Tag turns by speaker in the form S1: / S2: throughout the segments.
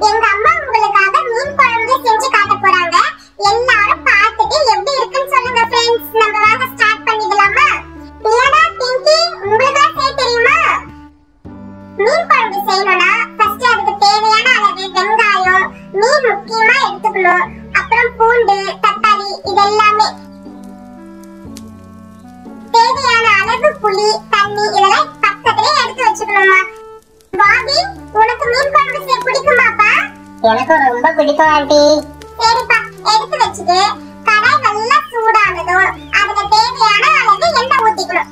S1: எங்க அம்மா உங்களுக்காக மீன் குழம்பு செஞ்சு காட்ட போறாங்க. எல்லாரும் பார்த்துட்டு எப்படி இருக்குன்னு சொல்லுங்க फ्रेंड्स. நம்ம வாங்க ஸ்டார்ட் பண்ணிடலாமா? பியானா, பிங்கி, உங்களுக்கு செய்ய தெரியுமா? மீன் குழம்பு செய்யணும்னா ஃபர்ஸ்ட் அதுக்கு தேவையான அளவு வெங்காயம், மீன் முக்கியமா எடுத்துக்கணும். அப்புறம் பூண்டு, தக்காளி இதெல்லாமே. தேவையான அளவு புளி, தண்ணி இதெல்லாம் பக்கத்துலயே எடுத்து வச்சுக்கணுமா? பாபி, உனக்கு மீன் குழம்பு செய்ய பிடிக்குமாப்பா?
S2: எனக்கு ரொம்ப பிடிக்கும் ஆண்டி.
S1: சரிப்பா, எடுத்து வச்சுட்டு கடாய் நல்லா சூடானதும் அதுல தேவையான அளவு எண்ணெய் ஊத்திக்கணும்.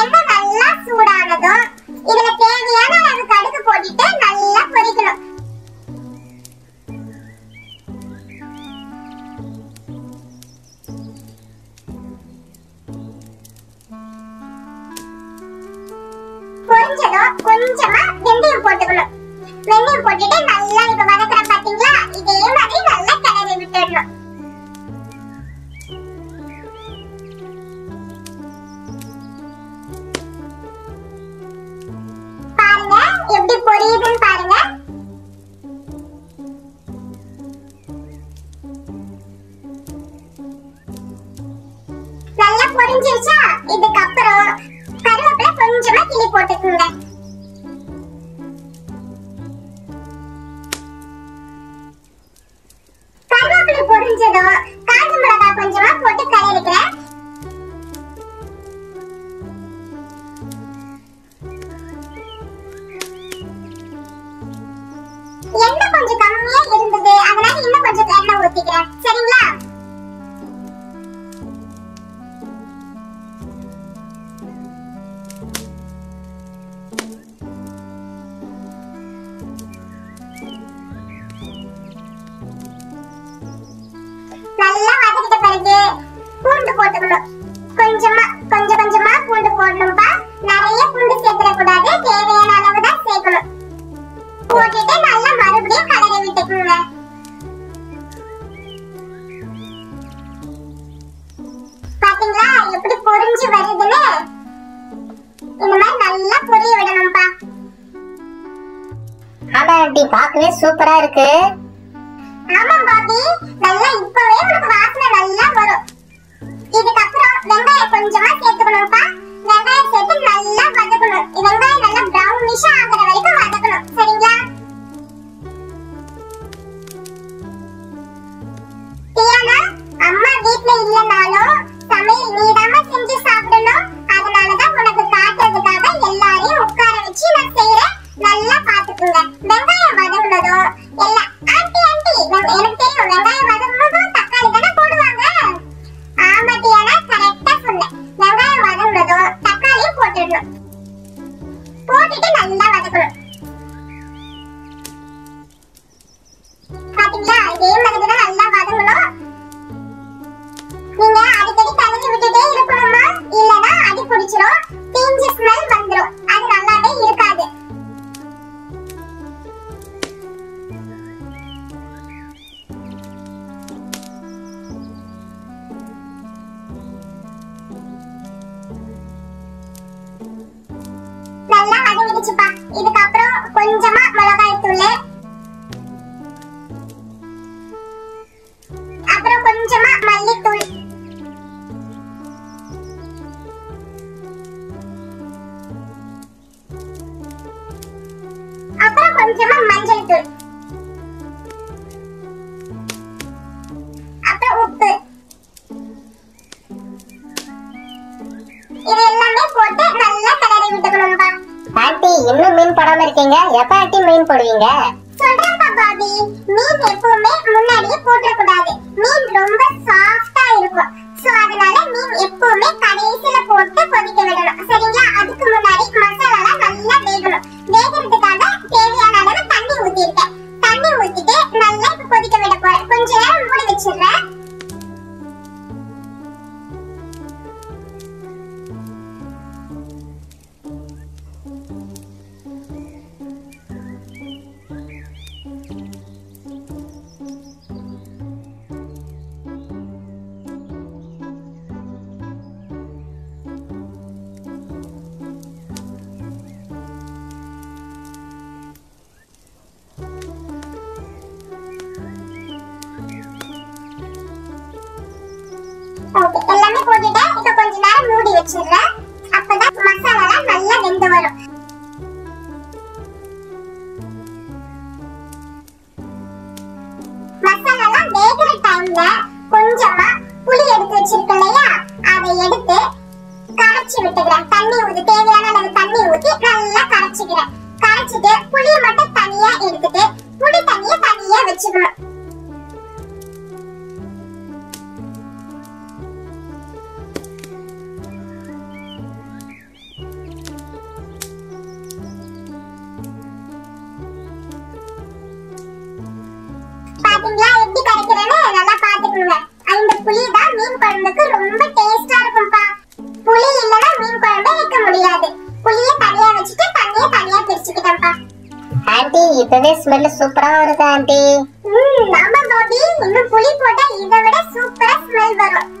S1: எண்ணெய் நல்லா சூடானதும் இதுல தேவையான அளவு கடுகு போட்டுட்டு நல்லா பொரிக்கணும். பொரிஞ்சதும் கொஞ்சமா வெந்தயம் போட்டுக்கணும். வெந்தயம் போட்டுட்டு நல்லா இப்ப வதக்குற பாத்தீங்களா, இதே மாதிரி நல்லா கிளறி விட்டுடணும். பாருங்க எப்படி பொரியுதுன்னு பாருங்க. நல்லா பொரிஞ்சிருச்சா? இதுக்கப்புறம் கருவேப்பிலை கொஞ்சமா கிள்ளி போட்டுக்குங்க. கருவேப்பிலை பொரிஞ்சதும் காஞ்ச மிளகாய் கொஞ்சமா போட்டு கலரிக்கிறேன். எண்ணெய் கொஞ்சம் கம்மியா இருந்தது, அதனால இன்னும் கொஞ்சம் எண்ணெய் ஊத்திக்கிறேன். சரிங்களா? நல்லா வதக்கிட்ட பிறகு பூண்டு போட்டுக்கணும். கொஞ்சம் கொஞ்சமா பூண்டு போடணும்பா. நிறைய பூண்டு சேர்த்துட கூடாது, தேவையான அளவு தான் சேர்க்கணும். போட்டுட்டு நல்லா மறுபடியும் கலரை விட்டுக்குங்க. பாத்தீங்களா எப்படி பொரிஞ்சு வருதுன்னு? இந்த மாதிரி நல்லா பொரிய விடணும்பா.
S2: ஆமா ஆண்டி, பார்க்கவே சூப்பரா இருக்கு.
S1: ஆமா பாபி, நல்லா இப்பவே உனக்கு வாசனை நல்லா வரும். இதுக்கப்புறம் வெங்காயம் கொஞ்சமா சேர்த்துக்கணும்ப்பா. வெங்காயம் சேர்த்து நல்லா வதக்கணும். வெங்காயம் நல்லா பிரவுனிஷா ஆகுற வரைக்கும் வதக்கணும். சரிங்களா? பியானா, அம்மா வீட்ல இல்லனாலும் சமையல் நீதாம்மா செஞ்சு சாப்பிடணும். அதனாலதான் உனக்கு காட்டுறதுக்காக எல்லாரையும் உட்கார வச்சு நான் செய்யறேன். நல்லா பாத்துக்குங்க. வெங்காயம் வதங்கினதும் எல்லாம் ஆண்டி எனக்கு தெரியும் வெங்காயம் வதங்கினதும் தக்காளி தானே போடுவாங்க. ஆமா டியானா, கரெக்டா சொன்னேன். வெங்காயம் வதங்கினதும் தக்காளியும் போட்டுடணும். போட்டுட்டு நல்லா வதக்கணும். பாத்தீங்களா, இதே மாதிரி தான் நல்லா வதங்கணும். நீங்க அடிக்கடி கலந்து விட்டுட்டே இருக்கணுமா, இல்லனா அடி பிடிச்சிரும், தீஞ்ச ஸ்மெல் வந்துரும். அது நல்லாவே இருக்காது. நல்லா வதங்கிடுச்சுப்பா. இதுக்கப்புறம் கொஞ்சமா மிளகாய் தூள், அப்புறம் கொஞ்சமா மல்லித்தூள், அப்புறம் கொஞ்சமா மஞ்சள் தூள், அப்புறம் உப்பு. இது எல்லாமே போட்டு நல்லா கலரி விட்டுக்கணும்பா.
S2: ஆண்டி, இன்னும் மீன் போடாம இருக்கீங்க, எப்ப ஆண்டி மீன் போடுவீங்க?
S1: சொல்றேன்ப்பா பாபி, மீன் எப்பவுமே முன்னாடியே போட்டுற கூடாது. மீன் ரொம்ப சாஃப்டா இருக்கும். சோ அதனால மீன் எப்பவுமே கடைசில போட்டு கொதிக்க விடணும். சரிங்களா? அதுக்கு முன்னாடி மசாலாலாம் நல்லா வேகணும். வேகிறதுக்காக தேவையான அளவு தண்ணி ஊத்திருக்கேன். தண்ணி ஊத்திட்டு நல்லா இப்ப கொதிக்க விட போறேன். கொஞ்ச நேரம் மூடி வச்சிடுறேன். ஓகே, எல்லாமே போட்டுட்டேன். இத கொஞ்ச நேரம் மூடி வச்சிடுறேன். அப்பதான் மசாலா நல்லா வெந்து வரும். மசாலா வேகுற டைம்ல கொஞ்சமா புளி எடுத்து வச்சிருக்கேன் இல்லையா, அதை எடுத்து கரைச்சி விட்டுக்கிறேன். தண்ணி ஊத்தி, தேவையான அளவு தண்ணி ஊத்தி நல்லா கரைச்சிக்கிறேன். கரைச்சிட்டு புளியை மட்டும் தனியா எடுத்துட்டு புளி தண்ணியை தனியா வச்சுக்கணும். பாத்தீங்களா எப்படி கரைக்கிறேன்னு நல்லா பாத்துக்கணுங்க. அந்த புளி தான் மீன் குழம்புக்கு ரொம்ப டேஸ்டா இருக்கும்பா. புளி இல்லனா மீன் குழம்பே வைக்க முடியாது. புளியை தனியா வச்சுட்டு தண்ணியை தனியா பிரிச்சுக்கிட்டேன்ப்பா.
S2: ஆண்டி இப்பவே ஸ்மெல் சூப்பரா வருது ஆண்டி.
S1: ஆமா பாபி, இன்னும் புளி போட்டா இதை விட சூப்பரா ஸ்மெல் வரும்.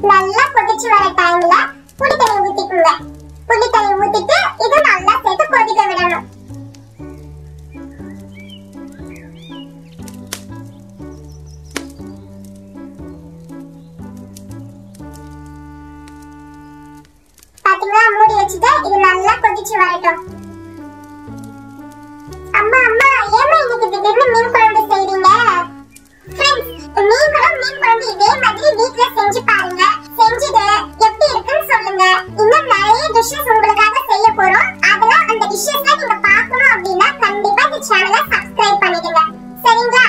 S1: நல்லா கொதிச்சு வர டைம்ல புளி தண்ணி ஊத்திக்குங்க. புளி தண்ணி ஊத்திட்டு இது நல்லா சேர்த்து கொதிக்க விடணும். பாத்தீங்களா, மூடி வச்சுட்டு இது நல்லா கொதிச்சு வரட்டும். அம்மா அம்மா, ஏமா இன்னைக்கு திடீர்னு மீன் குழம்பு செய்றீங்க? ஃப்ரெண்ட்ஸ், நீங்களும் மீன் குழம்பு இதே மாதிரி வீட்ல செஞ்சு பாருங்க. செஞ்சுட்டு எப்படி இருக்குன்னு சொல்லுங்க. இன்னும் நிறைய டிஷ்ஷஸ் உங்களுக்காக செய்ய போறோம். அதெல்லாம் அந்த டிஷ்ஷஸ்ல நீங்க பார்க்கணும் அப்படின்னா கண்டிப்பா இந்த சேனலை சப்ஸ்கிரைப் பண்ணிடுங்க. சரிங்களா?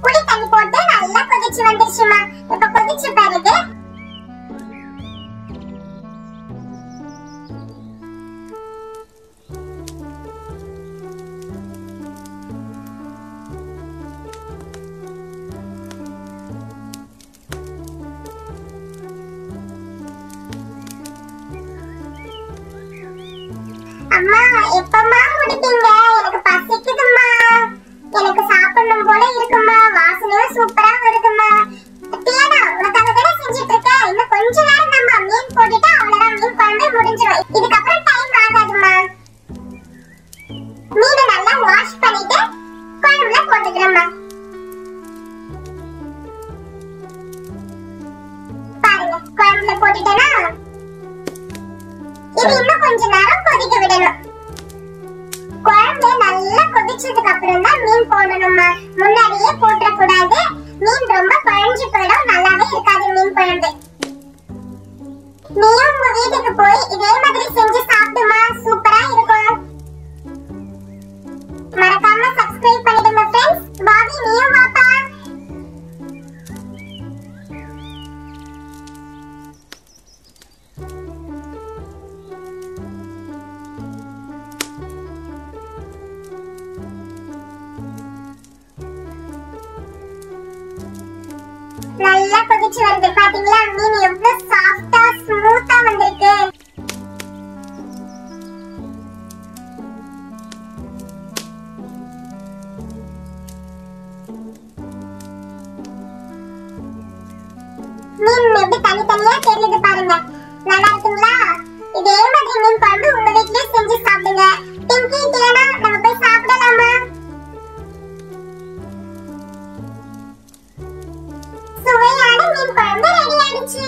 S1: புளி தண்ணி போட்டு நல்லா கொதிச்சு வந்துருச்சுமா. இப்ப கொதிச்ச பிறகு அம்மா எப்பமா முடிப்பீங்க? எனக்கு பசிக்குதும்மா. எனக்கு சாப்பிடணும் போல இருக்குமா. வாசனையும் சூப்பரா வருதுமா. தியானா, உனக்காக தானே செஞ்சிட்டு இருக்க. இன்னும் கொஞ்ச நேரம் நம்ம மீன் போட்டுட்டு அவ்வளவுதான், மீன் குழம்பு முடிஞ்சிடும். இதுக்கப்புறம் டைம் ஆகாதுமா. மீனை நல்லா வாஷ் பண்ணிட்டு குழம்புல போட்டுக்கிறேம்மா. பாருங்க, குழம்புல போட்டுட்டேனா. இது இன்னும் கொஞ்ச நேரம் கொதிக்க விடணும். குழம்பு நல்லா கொதிச்சதுக்கு அப்புறம் தான் மீன் போடணுமா. முன்னாடியே போட்டுற கூடாது. மீன் ரொம்ப குழஞ்சு போயிடும், நல்லாவே இருக்காது மீன் குழம்பு. நீயும் உங்க வீட்டுக்கு போய் இதே மாதிரி செஞ்சு சாப்பிடுமா, சூப்பரா இருக்கும். மறக்காம சப்ஸ்கிரைப் பண்ணிடுங்க ஃப்ரெண்ட்ஸ். பாபி, நீயும் வாப்பா. நல்லா கொதிச்சு வருது. பாத்தீங்களா, மீன் எவ்வளவு சாஃப்டா ஸ்மூத்தா வந்திருக்கு. மீன் எப்படி தனித்தனியா தெரியுது பாருங்க. நல்லா இருக்குங்களா? இதே மாதிரி மீன் குழம்பு உங்க வீட்லயே செஞ்சு சாப்பிடுங்க. பிங்கி, டியானா, நம்ம போய் சாப்பிடலாமா? சுவையான மீன் குழம்பு ரெடி ஆயிடுச்சு.